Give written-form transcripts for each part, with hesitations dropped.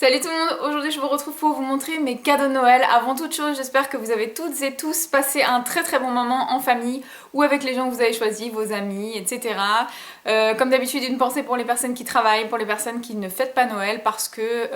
Salut tout le monde, aujourd'hui je vous retrouve pour vous montrer mes cadeaux de Noël. Avant toute chose, j'espère que vous avez toutes et tous passé un très bon moment en famille ou avec les gens que vous avez choisis, vos amis, etc. Comme d'habitude, une pensée pour les personnes qui travaillent, pour les personnes qui ne fêtent pas Noël parce que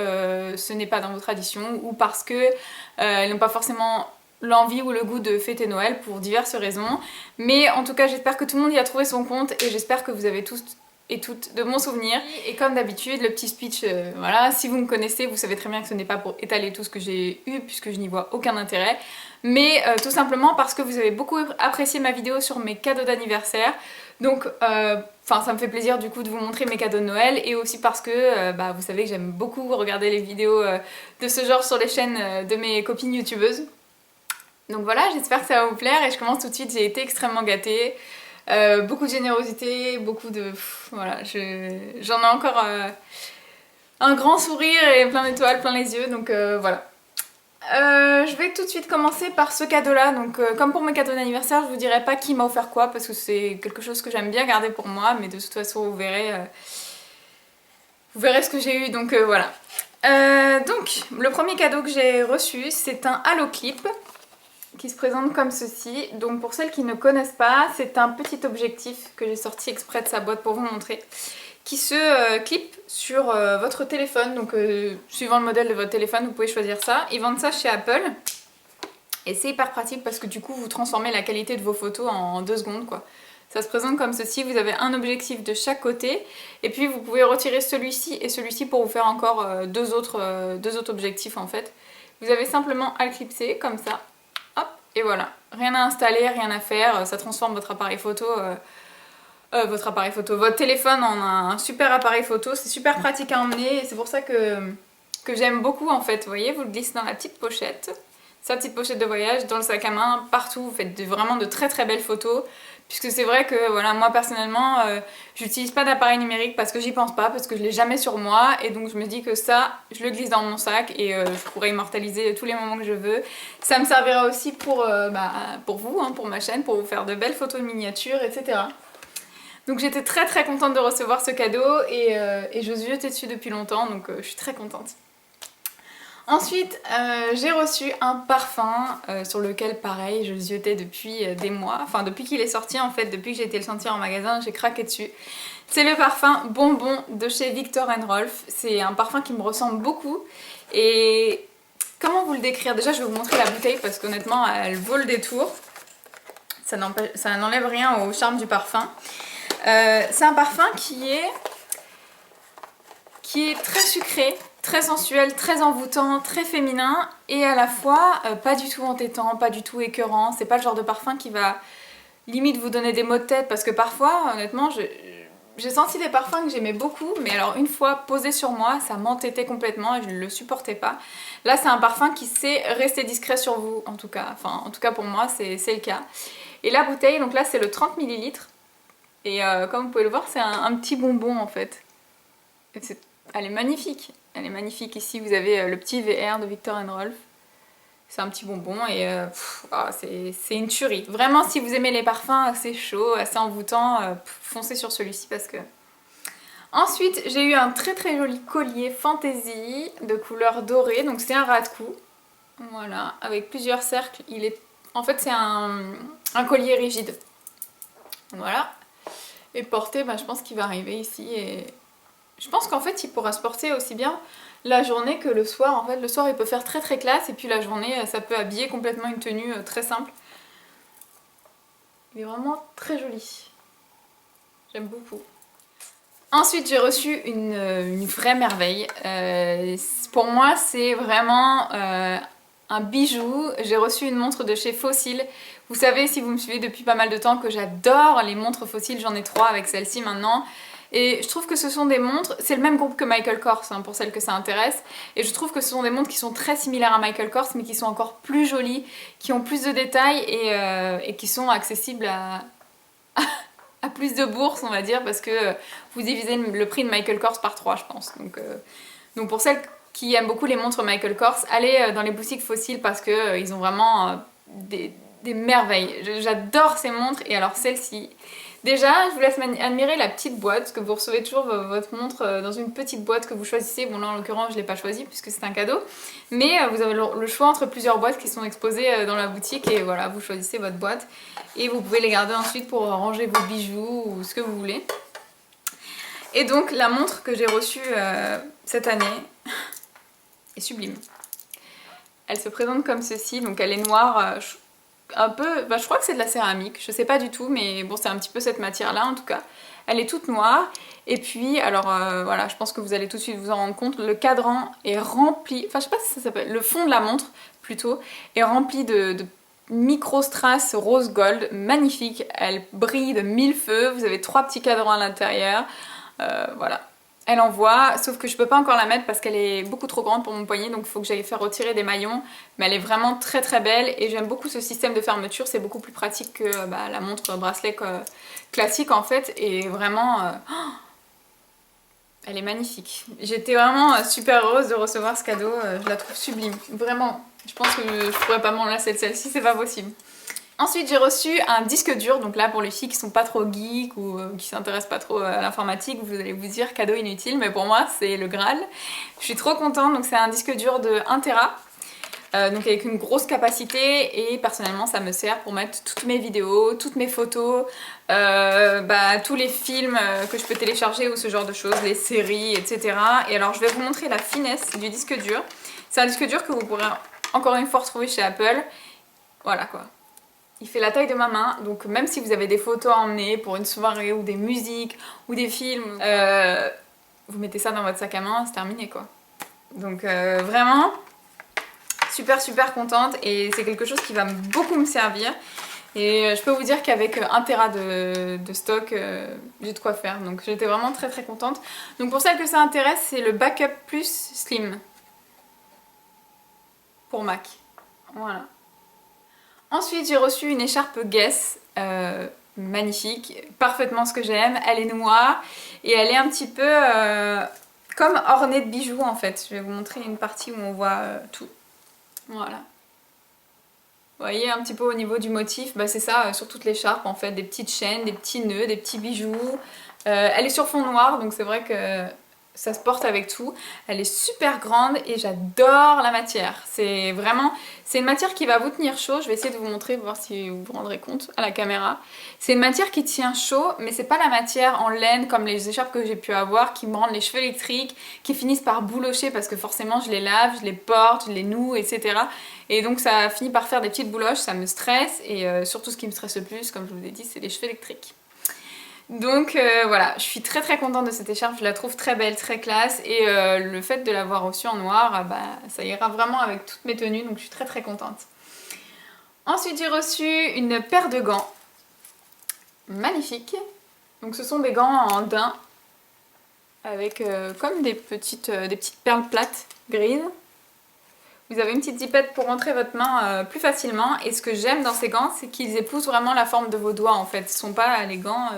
ce n'est pas dans vos traditions ou parce que elles n'ont pas forcément l'envie ou le goût de fêter Noël pour diverses raisons. Mais en tout cas, j'espère que tout le monde y a trouvé son compte et j'espère que vous avez tous et toutes de bons souvenirs. Et comme d'habitude, le petit speech, voilà, si vous me connaissez, vous savez très bien que ce n'est pas pour étaler tout ce que j'ai eu puisque je n'y vois aucun intérêt, mais tout simplement parce que vous avez beaucoup apprécié ma vidéo sur mes cadeaux d'anniversaire. Donc ça me fait plaisir du coup de vous montrer mes cadeaux de Noël et aussi parce que vous savez que j'aime beaucoup regarder les vidéos de ce genre sur les chaînes de mes copines youtubeuses. Donc voilà, j'espère que ça va vous plaire et je commence tout de suite, j'ai été extrêmement gâtée. Beaucoup de générosité, beaucoup de... voilà, j'en ai encore un grand sourire et plein d'étoiles, plein les yeux, donc voilà. Je vais tout de suite commencer par ce cadeau-là. Donc comme pour mes cadeaux d'anniversaire, je vous dirai pas qui m'a offert quoi, parce que c'est quelque chose que j'aime bien garder pour moi, mais de toute façon vous verrez ce que j'ai eu, donc voilà. Donc, le premier cadeau que j'ai reçu, c'est un Halo Clip qui se présente comme ceci. Donc pour celles qui ne connaissent pas, c'est un petit objectif que j'ai sorti exprès de sa boîte pour vous montrer, qui se clip sur votre téléphone. Donc suivant le modèle de votre téléphone, vous pouvez choisir ça. Ils vendent ça chez Apple et c'est hyper pratique parce que du coup vous transformez la qualité de vos photos en 2 secondes quoi. Ça se présente comme ceci, vous avez un objectif de chaque côté et puis vous pouvez retirer celui-ci et celui-ci pour vous faire encore deux autres objectifs en fait. Vous avez simplement à le clipser comme ça. Et voilà, rien à installer, rien à faire, ça transforme votre appareil photo, votre téléphone en un super appareil photo, c'est super pratique à emmener et c'est pour ça que j'aime beaucoup en fait. Vous voyez, vous le glissez dans la petite pochette, sa petite pochette de voyage, dans le sac à main, partout, vous faites vraiment de très belles photos. Puisque c'est vrai que voilà, moi personnellement, j'utilise pas d'appareil numérique parce que j'y pense pas, parce que je l'ai jamais sur moi et donc je me dis que ça, je le glisse dans mon sac et je pourrais immortaliser tous les moments que je veux. Ça me servira aussi pour vous, hein, pour ma chaîne, pour vous faire de belles photos de miniatures, etc. Donc j'étais très contente de recevoir ce cadeau et je ziotais dessus depuis longtemps, donc je suis très contente. Ensuite, j'ai reçu un parfum sur lequel, pareil, je ziotais depuis des mois. Enfin, depuis qu'il est sorti, en fait, depuis que j'ai été le sentir en magasin, j'ai craqué dessus. C'est le parfum Bonbon de chez Viktor & Rolf. C'est un parfum qui me ressemble beaucoup. Et comment vous le décrire? Déjà, je vais vous montrer la bouteille parce qu'honnêtement, elle vaut le détour. Ça n'enlève rien au charme du parfum. C'est un parfum qui est très sucré, très sensuel, très envoûtant, très féminin et à la fois pas du tout entêtant, pas du tout écœurant. C'est pas le genre de parfum qui va limite vous donner des maux de tête parce que parfois, honnêtement, j'ai senti des parfums que j'aimais beaucoup, mais alors une fois posé sur moi, ça m'entêtait complètement et je ne le supportais pas. Là, c'est un parfum qui sait rester discret sur vous, en tout cas. Enfin, en tout cas pour moi, c'est le cas. Et la bouteille, donc là, c'est le 30 ml. Et comme vous pouvez le voir, c'est un petit bonbon en fait. Elle est magnifique. Elle est magnifique. Ici, vous avez le petit VR de Viktor & Rolf. C'est un petit bonbon et c'est une tuerie. Vraiment, si vous aimez les parfums assez chauds, assez envoûtants, foncez sur celui-ci parce que... Ensuite, j'ai eu un très joli collier fantaisie de couleur dorée. Donc c'est un ras de cou. Voilà, avec plusieurs cercles. En fait, c'est un collier rigide. Voilà. Et porté, je pense qu'il va arriver ici et... Je pense qu'en fait il pourra se porter aussi bien la journée que le soir. En fait le soir il peut faire très classe et puis la journée ça peut habiller complètement une tenue très simple. Il est vraiment très joli. J'aime beaucoup. Ensuite j'ai reçu une vraie merveille. Pour moi c'est vraiment un bijou. J'ai reçu une montre de chez Fossil. Vous savez si vous me suivez depuis pas mal de temps que j'adore les montres Fossil. J'en ai 3 avec celle-ci maintenant. Et je trouve que ce sont des montres, c'est le même groupe que Michael Kors hein, pour celles que ça intéresse, et je trouve que ce sont des montres qui sont très similaires à Michael Kors mais qui sont encore plus jolies, qui ont plus de détails et qui sont accessibles à plus de bourses on va dire, parce que vous divisez le prix de Michael Kors par 3 je pense. Donc pour celles qui aiment beaucoup les montres Michael Kors, allez dans les boutiques Fossil parce qu'ils ont vraiment des merveilles. J'adore ces montres et alors celle-ci... Déjà, je vous laisse admirer la petite boîte, parce que vous recevez toujours votre montre dans une petite boîte que vous choisissez. Bon là en l'occurrence je ne l'ai pas choisie puisque c'est un cadeau. Mais vous avez le choix entre plusieurs boîtes qui sont exposées dans la boutique et voilà, vous choisissez votre boîte. Et vous pouvez les garder ensuite pour ranger vos bijoux ou ce que vous voulez. Et donc la montre que j'ai reçue cette année est sublime. Elle se présente comme ceci, donc elle est noire, un peu, je crois que c'est de la céramique, je sais pas du tout, mais bon c'est un petit peu cette matière là en tout cas. Elle est toute noire, et puis alors voilà, je pense que vous allez tout de suite vous en rendre compte, le cadran est rempli, enfin je sais pas si ça s'appelle, le fond de la montre plutôt, est rempli de micro strass rose gold, magnifique, elle brille de mille feux, vous avez 3 petits cadrans à l'intérieur, voilà. Elle envoie, sauf que je peux pas encore la mettre parce qu'elle est beaucoup trop grande pour mon poignet, donc il faut que j'aille faire retirer des maillons. Mais elle est vraiment très très belle et j'aime beaucoup ce système de fermeture, c'est beaucoup plus pratique que la montre bracelet classique en fait. Et vraiment, elle est magnifique. J'étais vraiment super heureuse de recevoir ce cadeau, je la trouve sublime. Vraiment, je pense que je pourrais pas m'en lasser de celle-ci, c'est pas possible. Ensuite j'ai reçu un disque dur, donc là pour les filles qui sont pas trop geeks ou qui s'intéressent pas trop à l'informatique, vous allez vous dire cadeau inutile, mais pour moi c'est le Graal. Je suis trop contente, donc c'est un disque dur de 1 Tera, donc avec une grosse capacité et personnellement ça me sert pour mettre toutes mes vidéos, toutes mes photos, tous les films que je peux télécharger ou ce genre de choses, les séries, etc. Et alors je vais vous montrer la finesse du disque dur. C'est un disque dur que vous pourrez encore une fois retrouver chez Apple, voilà quoi. Il fait la taille de ma main, donc même si vous avez des photos à emmener pour une soirée ou des musiques ou des films, vous mettez ça dans votre sac à main, c'est terminé quoi. Donc vraiment, super contente et c'est quelque chose qui va beaucoup me servir. Et je peux vous dire qu'avec 1 Tera de stock, j'ai de quoi faire. Donc j'étais vraiment très contente. Donc pour celles que ça intéresse, c'est le Backup Plus Slim pour Mac. Voilà. Ensuite j'ai reçu une écharpe Guess, magnifique, parfaitement ce que j'aime, elle est noire et elle est un petit peu comme ornée de bijoux en fait. Je vais vous montrer une partie où on voit tout, voilà. Vous voyez un petit peu au niveau du motif, c'est ça sur toute l'écharpe en fait, des petites chaînes, des petits nœuds, des petits bijoux. Elle est sur fond noir donc c'est vrai que ça se porte avec tout. Elle est super grande et j'adore la matière. C'est une matière qui va vous tenir chaud. Je vais essayer de vous montrer, voir si vous vous rendrez compte à la caméra. C'est une matière qui tient chaud, mais c'est pas la matière en laine comme les écharpes que j'ai pu avoir qui me rendent les cheveux électriques, qui finissent par boulocher parce que forcément je les lave, je les porte, je les noue, etc. Et donc ça finit par faire des petites bouloches, ça me stresse et surtout ce qui me stresse le plus, comme je vous ai dit, c'est les cheveux électriques. Donc voilà, je suis très contente de cette écharpe, je la trouve très belle, très classe et le fait de l'avoir reçue en noir, ça ira vraiment avec toutes mes tenues, donc je suis très contente. Ensuite j'ai reçu une paire de gants, magnifique. Donc ce sont des gants en daim, avec comme des petites perles plates grises. Vous avez une petite zipette pour rentrer votre main plus facilement et ce que j'aime dans ces gants c'est qu'ils épousent vraiment la forme de vos doigts en fait. Ce ne sont pas les gants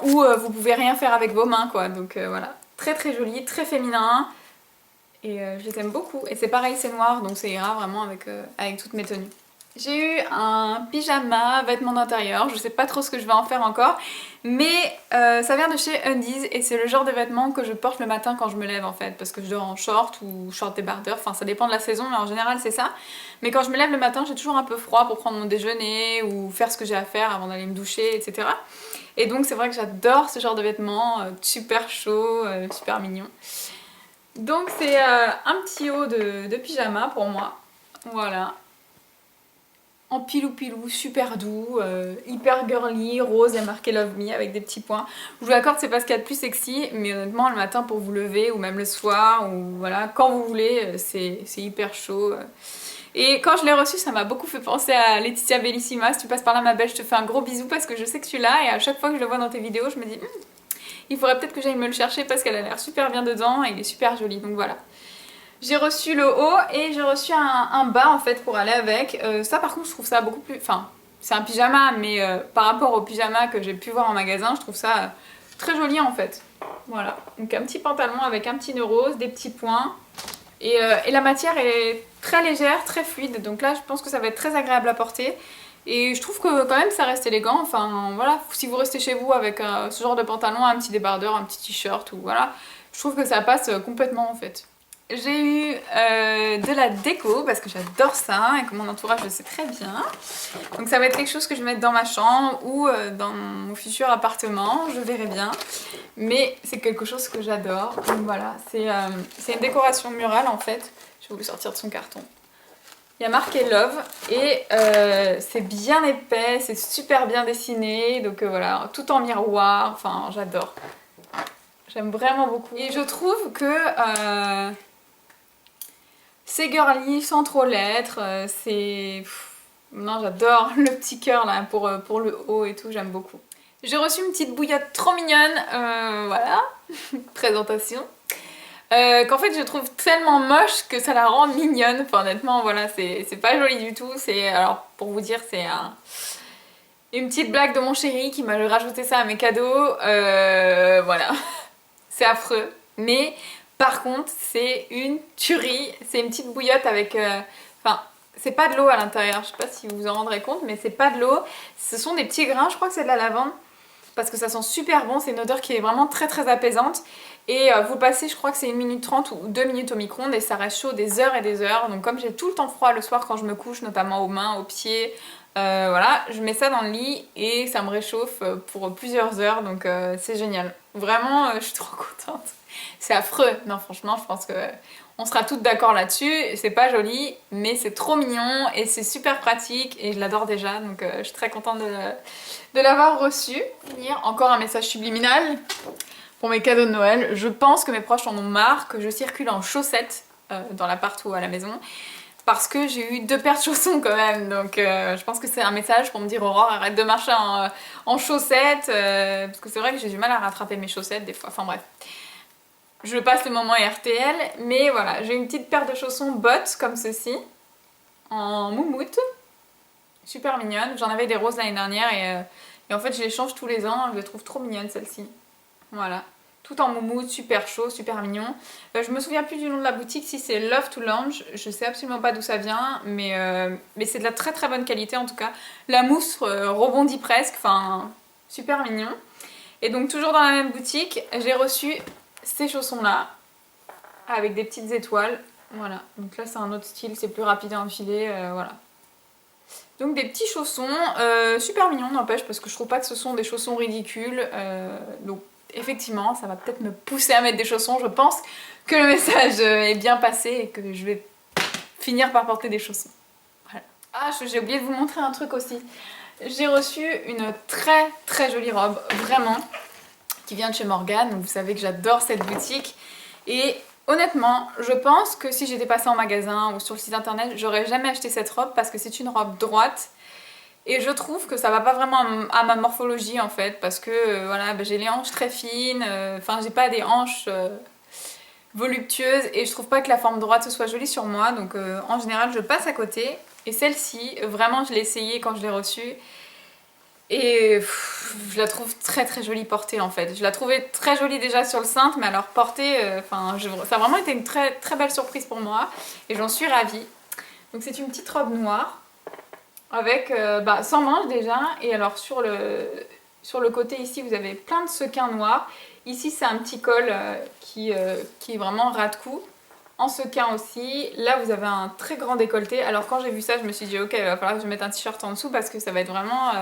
où vous pouvez rien faire avec vos mains quoi. Donc voilà, très joli, très féminin et je les aime beaucoup. Et c'est pareil, c'est noir donc ça ira vraiment avec toutes mes tenues. J'ai eu un pyjama, vêtement d'intérieur, je sais pas trop ce que je vais en faire encore, mais ça vient de chez Undies et c'est le genre de vêtement que je porte le matin quand je me lève en fait, parce que je dors en short ou short débardeur, enfin ça dépend de la saison mais en général c'est ça. Mais quand je me lève le matin j'ai toujours un peu froid pour prendre mon déjeuner ou faire ce que j'ai à faire avant d'aller me doucher, etc. Et donc c'est vrai que j'adore ce genre de vêtements, super chaud, super mignon. Donc c'est un petit haut de pyjama pour moi, voilà. En pilou, super doux, hyper girly, rose, il y a marqué Love Me avec des petits points. Je vous l'accorde, c'est pas ce qu'il y a de plus sexy, mais honnêtement, le matin pour vous lever, ou même le soir, ou voilà, quand vous voulez, c'est hyper chaud. Et quand je l'ai reçu, ça m'a beaucoup fait penser à Laetitia Bellissima. Si tu passes par là, ma belle, je te fais un gros bisou parce que je sais que tu es là, et à chaque fois que je le vois dans tes vidéos, je me dis, il faudrait peut-être que j'aille me le chercher parce qu'elle a l'air super bien dedans, et il est super joli, donc voilà. J'ai reçu le haut et j'ai reçu un bas en fait pour aller avec. Ça par contre je trouve ça beaucoup plus... Enfin c'est un pyjama mais par rapport au pyjama que j'ai pu voir en magasin je trouve ça très joli en fait. Voilà, donc un petit pantalon avec un petit nœud rose, des petits points. Et la matière est très légère, très fluide. Donc là je pense que ça va être très agréable à porter. Et je trouve que quand même ça reste élégant. Enfin voilà, si vous restez chez vous avec ce genre de pantalon, un petit débardeur, un petit t-shirt ou voilà, je trouve que ça passe complètement en fait. J'ai eu de la déco parce que j'adore ça et que mon entourage le sait très bien. Donc ça va être quelque chose que je vais mettre dans ma chambre ou dans mon futur appartement, je verrai bien. Mais c'est quelque chose que j'adore. Donc voilà, c'est une décoration murale en fait. Je vais vous le sortir de son carton. Il y a marqué Love et c'est bien épais, c'est super bien dessiné. Donc voilà, tout en miroir, enfin j'adore. J'aime vraiment beaucoup. Et je trouve que c'est girly sans trop l'être. Non, j'adore le petit cœur là pour le haut et tout, j'aime beaucoup. J'ai reçu une petite bouillotte trop mignonne, voilà, présentation. Qu'en fait je trouve tellement moche que ça la rend mignonne. Enfin honnêtement voilà, c'est pas joli du tout. Alors pour vous dire, c'est une petite blague de mon chéri qui m'a rajouté ça à mes cadeaux. Voilà, c'est affreux. Mais par contre c'est une tuerie. C'est une petite bouillotte avec... Enfin, c'est pas de l'eau à l'intérieur, je sais pas si vous vous en rendrez compte, mais c'est pas de l'eau. Ce sont des petits grains, je crois que c'est de la lavande. Parce que ça sent super bon, c'est une odeur qui est vraiment très très apaisante. Et vous passez, je crois que c'est 1 minute 30 ou 2 minutes au micro-ondes et ça reste chaud des heures et des heures. Donc comme j'ai tout le temps froid le soir quand je me couche, notamment aux mains, aux pieds, voilà, je mets ça dans le lit et ça me réchauffe pour plusieurs heures. Donc c'est génial. Vraiment, je suis trop contente. C'est affreux. Non, franchement, je pense que on sera toutes d'accord là-dessus. C'est pas joli, mais c'est trop mignon et c'est super pratique et je l'adore déjà. Donc je suis très contente de l'avoir reçu. Encore un message subliminal pour mes cadeaux de Noël. Je pense que mes proches en ont marre que je circule en chaussettes dans l'appart ou à la maison. Parce que j'ai eu 2 paires de chaussons quand même. Donc je pense que c'est un message pour me dire Aurore, arrête de marcher en chaussettes. Parce que c'est vrai que j'ai du mal à rattraper mes chaussettes des fois. Enfin bref. Je passe le moment RTL, mais voilà, j'ai une petite paire de chaussons bottes comme ceci, en moumoute, super mignonne. J'en avais des roses l'année dernière et en fait je les change tous les ans, je les trouve trop mignonnes celles-ci. Voilà, tout en moumoute, super chaud, super mignon. Je me souviens plus du nom de la boutique, si c'est Love to Lounge, je sais absolument pas d'où ça vient, mais c'est de la très très bonne qualité en tout cas. La mousse rebondit presque, enfin super mignon. Et donc toujours dans la même boutique, j'ai reçu ces chaussons là avec des petites étoiles, voilà. Donc là c'est un autre style, c'est plus rapide à enfiler, voilà. Donc des petits chaussons super mignons, n'empêche, parce que je trouve pas que ce sont des chaussons ridicules. Donc effectivement ça va peut-être me pousser à mettre des chaussons. Je pense que le message est bien passé et que je vais finir par porter des chaussons. Voilà. Ah, j'ai oublié de vous montrer un truc aussi. J'ai reçu une très très jolie robe, vraiment, qui vient de chez Morgane. Donc vous savez que j'adore cette boutique. Et honnêtement, je pense que si j'étais passée en magasin ou sur le site internet, j'aurais jamais acheté cette robe parce que c'est une robe droite. Et je trouve que ça va pas vraiment à ma morphologie en fait. Parce que voilà, j'ai les hanches très fines. Enfin, j'ai pas des hanches voluptueuses. Et je trouve pas que la forme droite ce soit jolie sur moi. Donc en général, je passe à côté. Et celle-ci, vraiment, je l'ai essayée quand je l'ai reçue. Et je la trouve très très jolie portée en fait. Je la trouvais très jolie déjà sur le cintre, mais alors portée, ça a vraiment été une très très belle surprise pour moi et j'en suis ravie. Donc c'est une petite robe noire avec sans manches déjà, et alors sur le côté ici vous avez plein de sequins noirs. Ici c'est un petit col qui est vraiment ras de cou. En sequin aussi, là vous avez un très grand décolleté. Alors quand j'ai vu ça, je me suis dit ok, il va falloir que je mette un t-shirt en dessous parce que ça va être vraiment,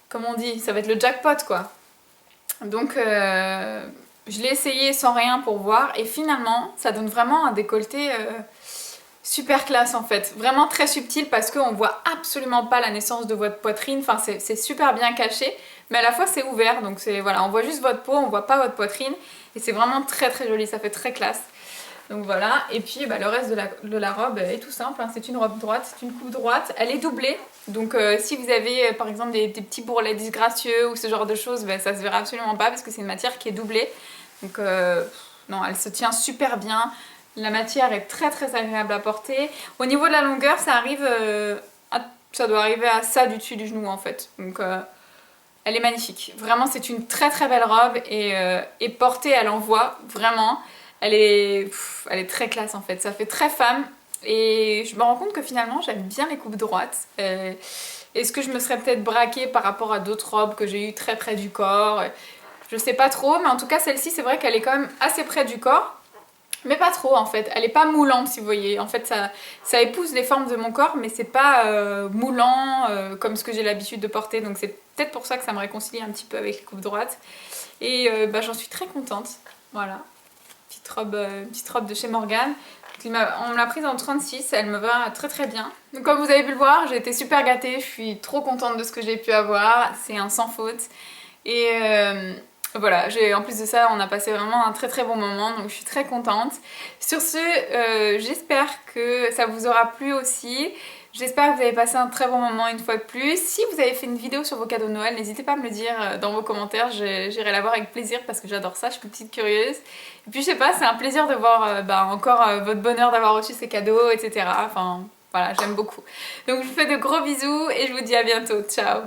comme on dit, ça va être le jackpot quoi. Donc je l'ai essayé sans rien pour voir et finalement ça donne vraiment un décolleté super classe en fait. Vraiment très subtil parce qu'on voit absolument pas la naissance de votre poitrine, enfin c'est super bien caché, mais à la fois c'est ouvert, donc voilà, on voit juste votre peau, on voit pas votre poitrine et c'est vraiment très très joli, ça fait très classe. Donc voilà, et puis le reste de la robe est tout simple, hein. C'est une robe droite, c'est une coupe droite, elle est doublée. Donc si vous avez par exemple des petits bourrelets disgracieux ou ce genre de choses, ça se verra absolument pas parce que c'est une matière qui est doublée. Donc non, elle se tient super bien, la matière est très très agréable à porter. Au niveau de la longueur, ça doit arriver à ça du dessus du genou en fait. Donc elle est magnifique, vraiment c'est une très très belle robe et portée elle envoie, vraiment. Elle est très classe en fait, ça fait très femme Et je me rends compte que finalement j'aime bien les coupes droites. Est-ce que je me serais peut-être braquée par rapport à d'autres robes que j'ai eues très près du corps? Je sais pas trop, mais en tout cas celle-ci c'est vrai qu'elle est quand même assez près du corps. Mais pas trop en fait, elle est pas moulante si vous voyez. En fait ça épouse les formes de mon corps, mais c'est pas moulant comme ce que j'ai l'habitude de porter. Donc c'est peut-être pour ça que ça me réconcilie un petit peu avec les coupes droites. Et bah, j'en suis très contente. Voilà, petite robe de chez Morgane. On me l'a prise en 36, elle me va très très bien. Donc comme vous avez pu le voir, j'ai été super gâtée, je suis trop contente de ce que j'ai pu avoir. C'est un sans faute. Et voilà, en plus de ça, on a passé vraiment un très très bon moment, donc je suis très contente. Sur ce, j'espère que ça vous aura plu aussi. J'espère que vous avez passé un très bon moment une fois de plus. Si vous avez fait une vidéo sur vos cadeaux de Noël, n'hésitez pas à me le dire dans vos commentaires, j'irai la voir avec plaisir parce que j'adore ça, je suis une petite curieuse. Et puis je sais pas, c'est un plaisir de voir encore votre bonheur d'avoir reçu ces cadeaux, etc. Enfin voilà, j'aime beaucoup. Donc je vous fais de gros bisous et je vous dis à bientôt, ciao!